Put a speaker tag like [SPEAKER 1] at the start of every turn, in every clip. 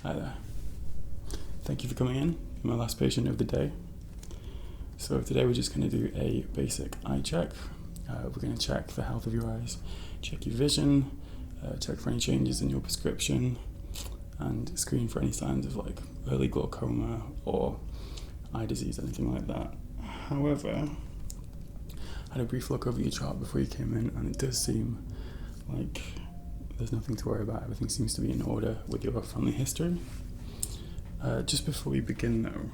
[SPEAKER 1] Hi there. Thank you for coming in. You're my last patient of the day. So today we're just going to do a basic eye check. We're going to check the health of your eyes, check your vision, check for any changes in your prescription, and screen for any signs of like early glaucoma or eye disease, anything like that. However, I had a brief look over your chart before you came in, and it does seem like there's nothing to worry about. Everything seems to be in order with your family history. Just before we begin though,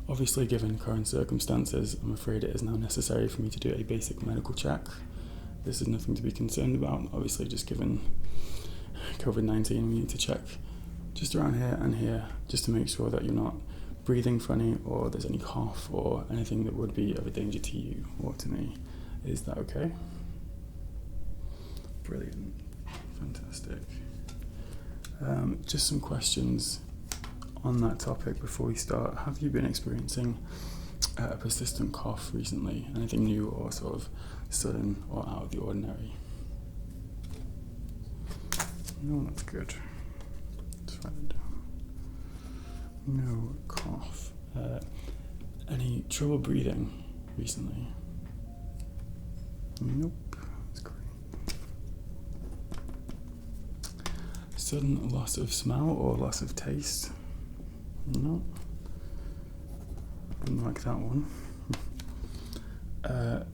[SPEAKER 1] obviously given current circumstances, I'm afraid it is now necessary for me to do a basic medical check. This is nothing to be concerned about. Obviously, just given COVID-19, we need to check just around here and here, just to make sure that you're not breathing funny or there's any cough or anything that would be of a danger to you or to me. Is that okay? Brilliant. Fantastic. Just some questions on that topic before we start. Have you been experiencing a persistent cough recently? Anything new or sort of sudden or out of the ordinary? No, that's good. Let's write it down. No cough. Any trouble breathing recently? Nope. That's great. Sudden loss of smell or loss of taste? No. Didn't like that one.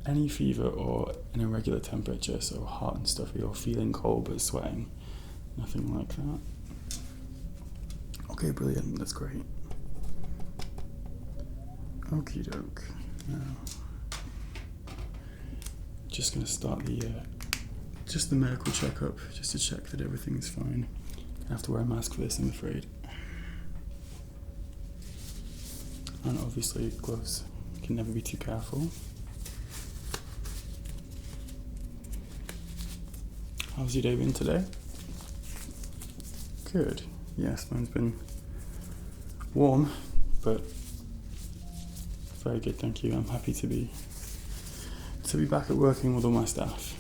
[SPEAKER 1] Any fever or an irregular temperature, so hot and stuffy, or feeling cold but sweating? Nothing like that. Okay, brilliant. That's great. Okie doke. Now, just gonna start the medical checkup, just to check that everything's fine. I have to wear a mask for this, I'm afraid. And obviously gloves. You can never be too careful. How's your day been today? Good. Yes, mine's been warm, but very good, thank you. I'm happy to be back at working with all my staff.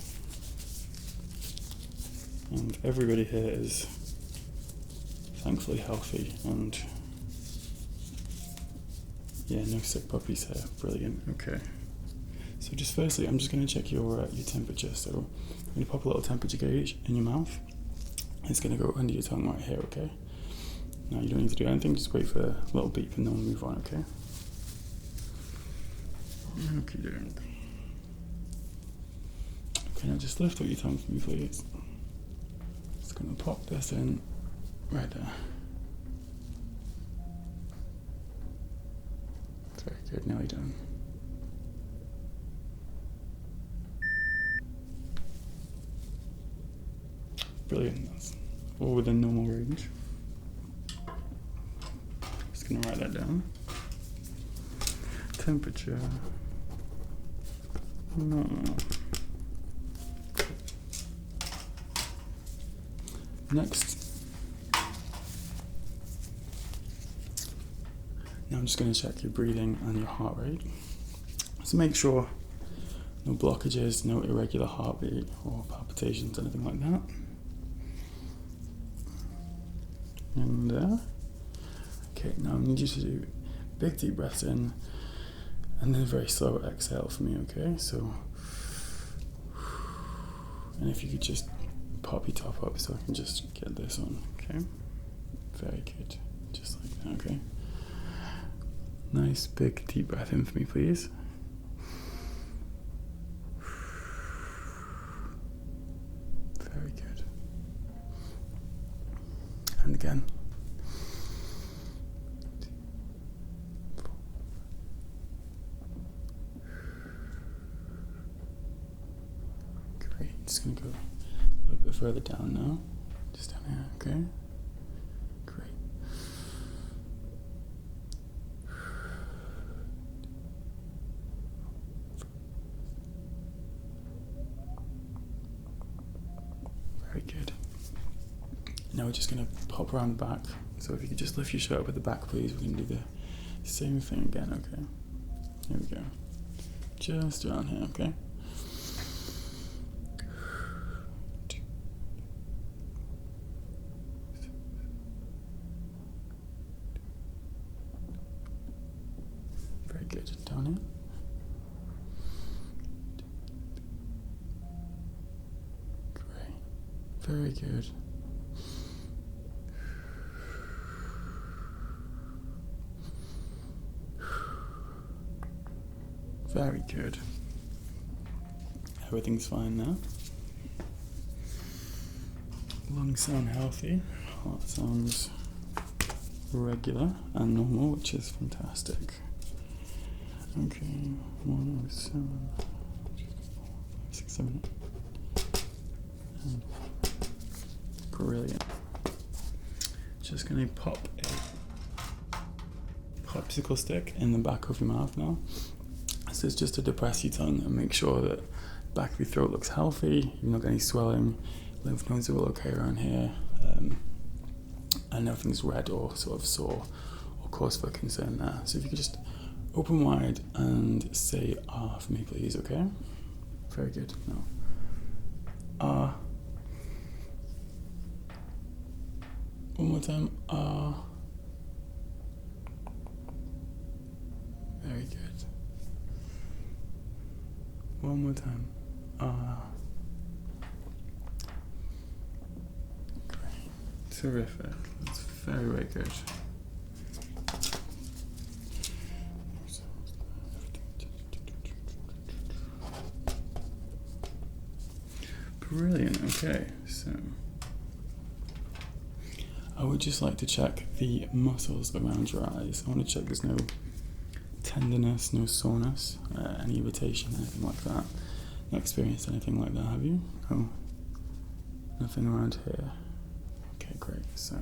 [SPEAKER 1] And everybody here is thankfully healthy, and yeah, no sick puppies here. Brilliant. Okay. So just firstly, I'm just going to check your temperature. So I'm going to pop a little temperature gauge in your mouth. It's going to go under your tongue right here, okay? Now you don't need to do anything, just wait for a little beep and then we'll move on, okay? Okay, now just lift up your tongue for me, please. Just going to pop this in right there. Very good, nearly done. Brilliant, that's all within normal range. Just gonna write that down. Temperature. Normal. Next. Now I'm just going to check your breathing and your heart rate. So make sure no blockages, no irregular heartbeat or palpitations, anything like that. And okay, now I need you to do big deep breaths in and then a very slow exhale for me, okay? So, and if you could just pop your top up so I can just get this on, okay? Very good, just like that, okay? Nice big deep breath in for me, please. Very good. And again. Great, just gonna go a little bit further down now. Just down here, okay? Great. Very good. Now we're just going to pop around the back. So if you could just lift your shirt up at the back, please. We're going to do the same thing again, okay? Here we go. Just around here, okay? Very good. Very good. Everything's fine now. Lungs sound healthy. Heart sounds regular and normal, which is fantastic. Okay, 107, 6, 7, 8. Brilliant. Just going to pop a popsicle stick in the back of your mouth now. So it's just to depress your tongue and make sure that the back of your throat looks healthy. You've not got any swelling. Lymph nodes are all okay around here. And nothing's red or sort of sore or cause for concern there. So if you could just open wide and say ah for me, please, okay? Very good. Now, ah. One more time, ah. Very good. One more time, ah. Great. Terrific. That's very, very good. Brilliant. Okay, so I would just like to check the muscles around your eyes. I want to check there's no tenderness, no soreness, any irritation, anything like that. Not experienced anything like that, have you? No? Nothing around here? Okay, great. So,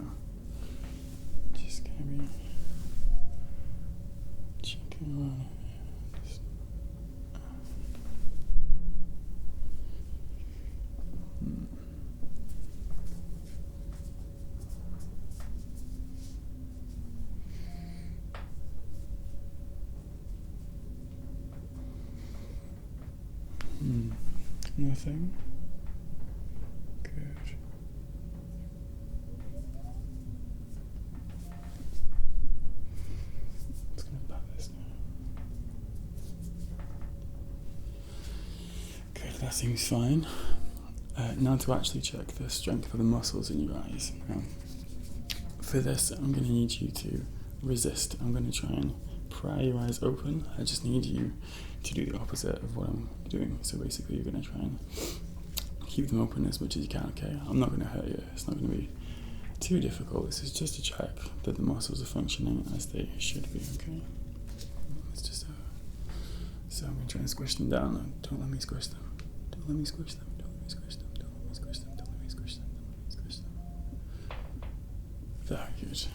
[SPEAKER 1] just gonna be checking around here. Nothing. Good. Just gonna pat this now. Good, that seems fine. Now to actually check the strength of the muscles in your eyes. Now, for this, I'm going to need you to resist. I'm going to try and pry your eyes open. I just need you to do the opposite of what I'm doing. So basically, you're going to try and keep them open as much as you can, okay? I'm not going to hurt you. It's not going to be too difficult. This is just to check that the muscles are functioning as they should be, okay? It's just so I'm going to try and squish them down. Don't let me squish them. Don't let me squish them. Don't let me squish them. Don't let me squish them. Don't let me squish them. Don't let me squish them. Very good.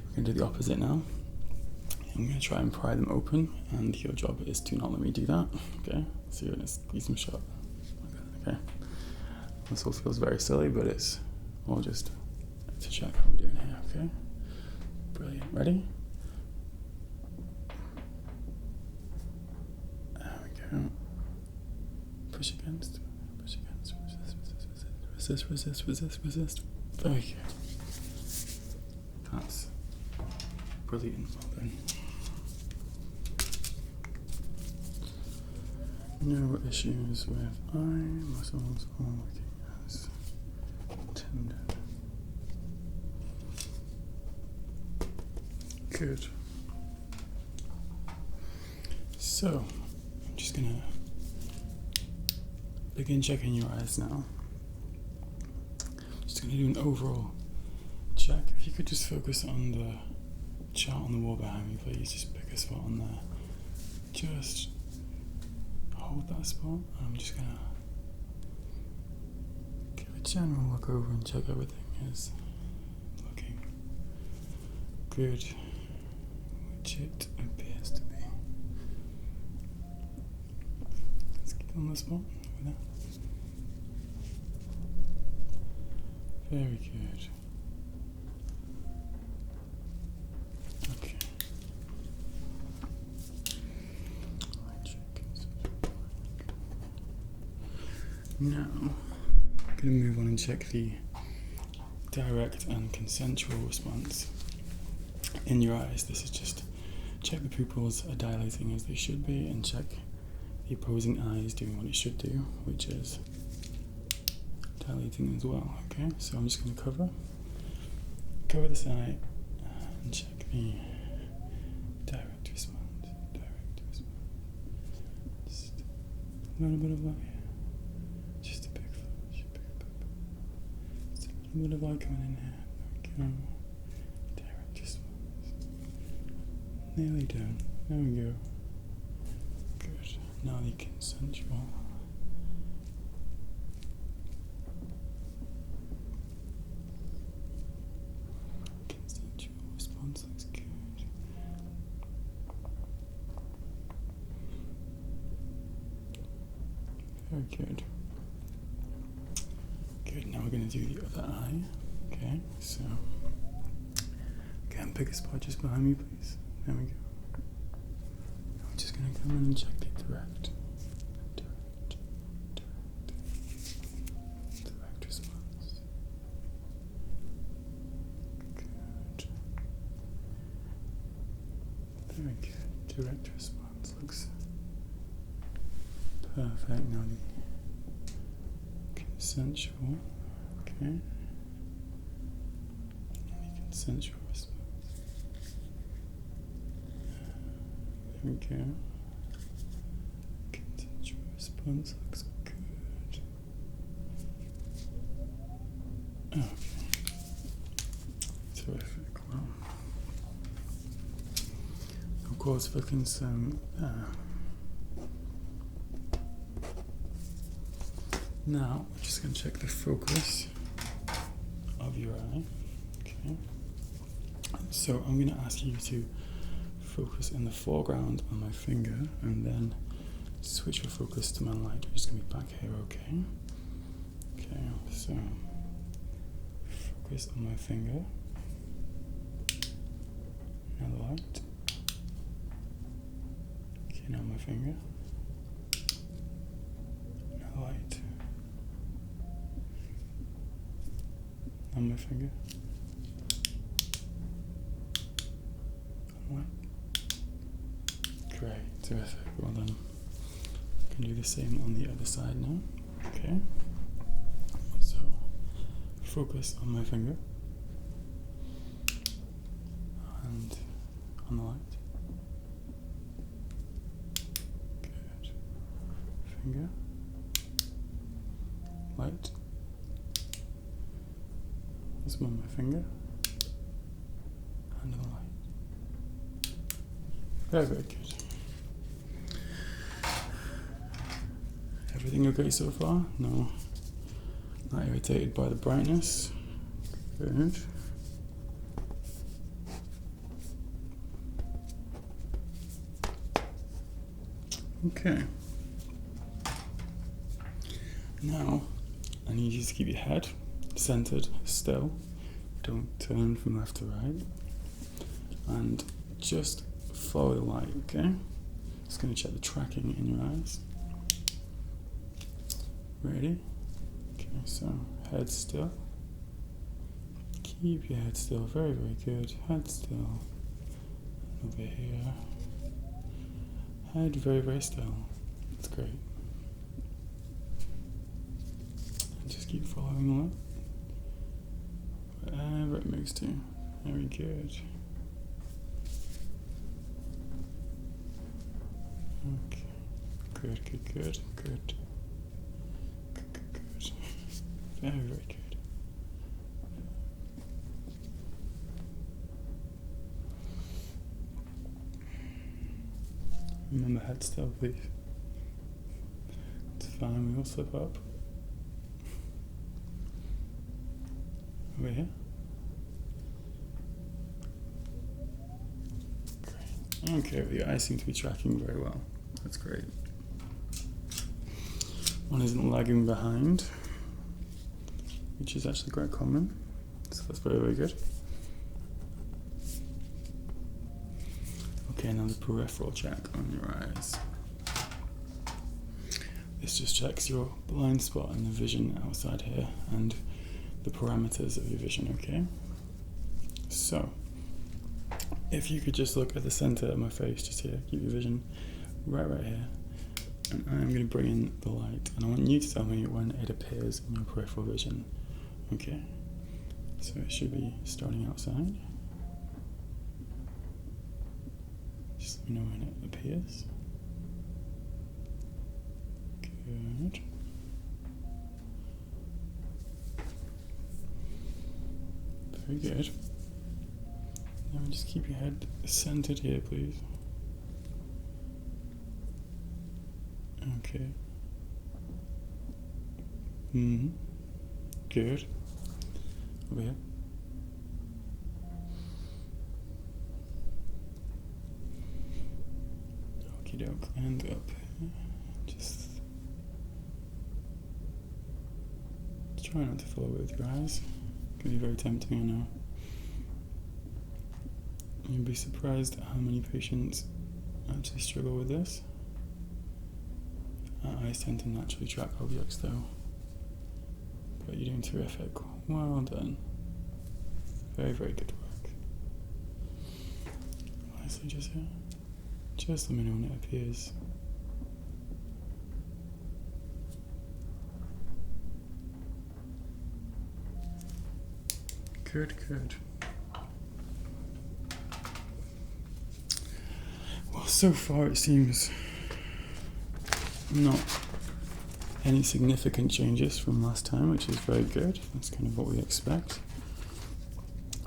[SPEAKER 1] We're going to do the opposite now. I'm going to try and pry them open, and your job is to not let me do that, okay? So you're going to squeeze them shut, okay? This all feels very silly, but it's all just to check how we're doing here, okay? Brilliant. Ready? There we go. Push against, resist. Very good. That's brilliant. Well done. No issues with eye muscles or looking as intended. Good. So, I'm just gonna begin checking your eyes now. Just gonna do an overall check. If you could just focus on the chart on the wall behind me, please. Just pick a spot on there. Just hold that spot, and I'm just gonna give a general look over and check everything is looking good, which it appears to be. Let's keep on the spot over there. Very good. Okay. Now, I'm going to move on and check the direct and consensual response in your eyes. This is just check the pupils are dilating as they should be, and check the opposing eyes doing what it should do, which is dilating as well. Okay, so I'm just going to cover this eye and check the direct response. Just a little bit of light. Just a big flash. Just a little bit of light coming in here. There we go. Direct response. Nearly done. There we go. Good. Now the consensual. Response looks good. Very good. Good, now we're going to do the other eye. Okay, so again, pick a spot just behind me, please. There we go. I'm just going to come in and check the direct response. Good. Very good. Direct response looks perfect. Now the consensual. Okay. And the consensual response. There we go. Consensual response looks good. Okay. Terrific. Well, of course, looking some. Now, we're just going to check the focus of your eye. Okay. So I'm going to ask you to focus in the foreground on my finger, and then switch your focus to my light. You're just going to be back here, okay? Okay. So focus on my finger. Now the light. Okay, now my finger. Now the light. Now my finger. Now the light. Great, terrific. Well done. You can do the same on the other side now. Okay. So focus on my finger. And on the light. Good. Finger. Light. This one, my finger. And the light. Very, very good. Everything okay so far? No. Not irritated by the brightness. Good. Okay. Now, I need you to keep your head centered still. Don't turn from left to right. And just follow the light, okay? Just going to check the tracking in your eyes. Ready? Okay, so head still. Keep your head still. Very, very good. Head still. Over here. Head very, very still. That's great. And just keep following the light. Wherever it moves to. Very good. Okay. Good, good, good, good. Good, good, good. Very, very good. Remember, head still, please. It's fine, we will slip up. Over here. Great. Okay, the eyes seem to be tracking very well. That's great. One isn't lagging behind, which is actually quite common. So that's very, very good. Okay, now the peripheral check on your eyes. This just checks your blind spot and the vision outside here and the parameters of your vision, okay? So, if you could just look at the center of my face, just here, keep your vision right here, And I'm going to bring in the light, and I want you to tell me when it appears in your peripheral vision. Okay, so it should be starting outside. Just let me know when it appears. Good. Very good. Now just keep your head centered here, please. Okay. Good. Over here. Okie doke. And up. Just try not to follow it with your eyes. It can be very tempting, I know. You'd be surprised how many patients actually struggle with this. Our eyes tend to naturally track objects though. But you're doing terrific. Well done. Very, very good work. Nicely just here. Just let me know when it appears. Good, good. Well, so far it seems not any significant changes from last time, which is very good. That's kind of what we expect.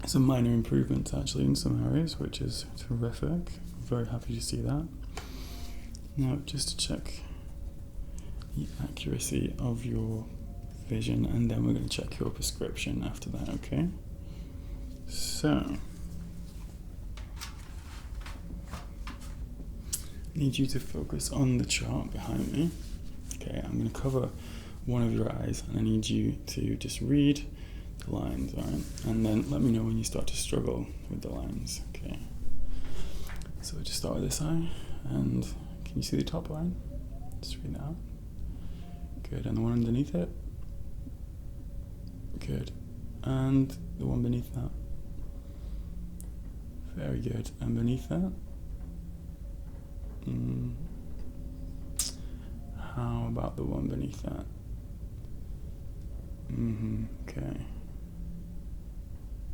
[SPEAKER 1] Some minor improvements actually in some areas, which is terrific. I'm very happy to see that. Now, just to check the accuracy of your vision, and then we're going to check your prescription after that, okay? So, I need you to focus on the chart behind me. Okay, I'm going to cover one of your eyes, and I need you to just read the lines, alright? And then let me know when you start to struggle with the lines, okay? So just start with this eye, and can you see the top line? Just read that out. Good, and the one underneath it? Good. And the one beneath that? Very good. And beneath that? How about the one beneath that? Okay.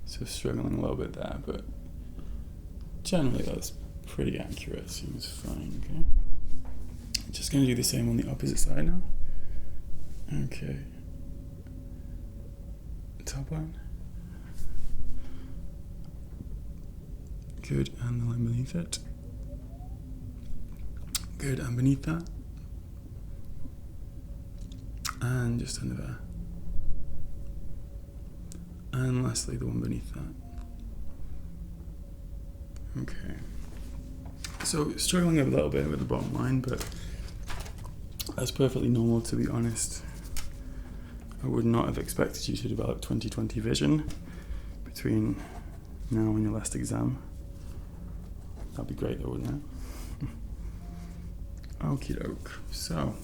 [SPEAKER 1] So struggling a little bit there, but generally that's pretty accurate. Seems fine, okay? Just going to do the same on the opposite side now. Okay. Top line. Good, and the line beneath it. Good, and beneath that. And just under there. And lastly, the one beneath that. Okay. So, struggling a little bit with the bottom line, but that's perfectly normal, to be honest. I would not have expected you to develop 20/20 vision between now and your last exam. That'd be great though, wouldn't it? Okie doke. So,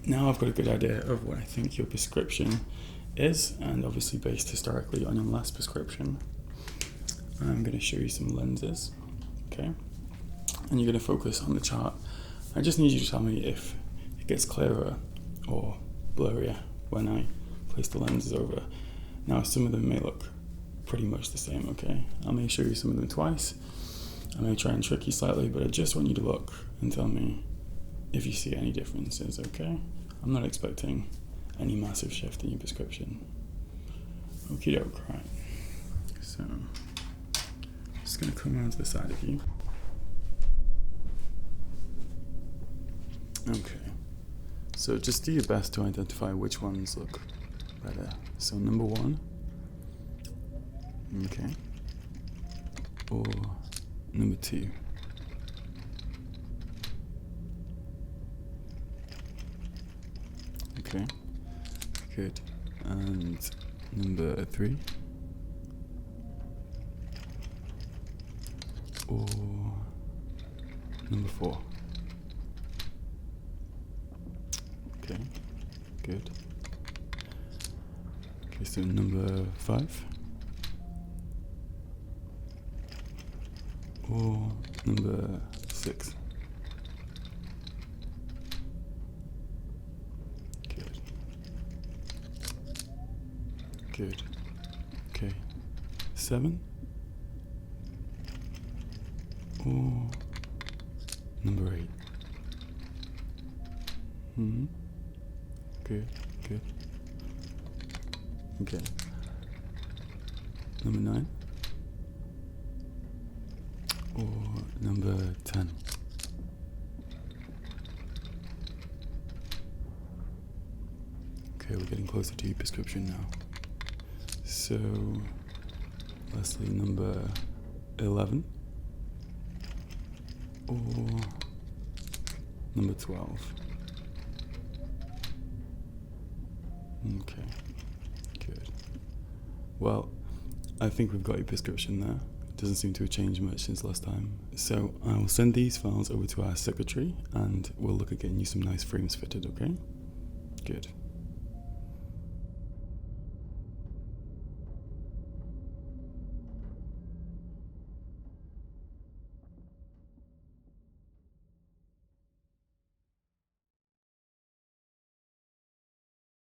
[SPEAKER 1] now I've got a good idea of what I think your prescription is, and obviously based historically on your last prescription, I'm going to show you some lenses, okay? And you're going to focus on the chart. I just need you to tell me if it gets clearer or blurrier when I place the lenses over. Now, some of them may look pretty much the same, okay? I may show you some of them twice. I may try and trick you slightly, but I just want you to look and tell me if you see any differences, okay? I'm not expecting any massive shift in your prescription. Okie doke, right. So, just gonna come around to the side of you. Okay. So just do your best to identify which ones look better. So number 1. Okay. Or number 2. Okay. Good. And number 3. Or number 4. Okay. Good. Okay, so number 5. Or number 6. Good. Okay. 7? Or number 8? Good, good. Okay. Number 9? Or number 10? Okay, we're getting closer to your prescription now. So, lastly, number 11? Or number 12? Okay, good. Well, I think we've got your prescription there. Doesn't seem to have changed much since last time. So I will send these files over to our secretary and we'll look at getting you some nice frames fitted, okay? Good.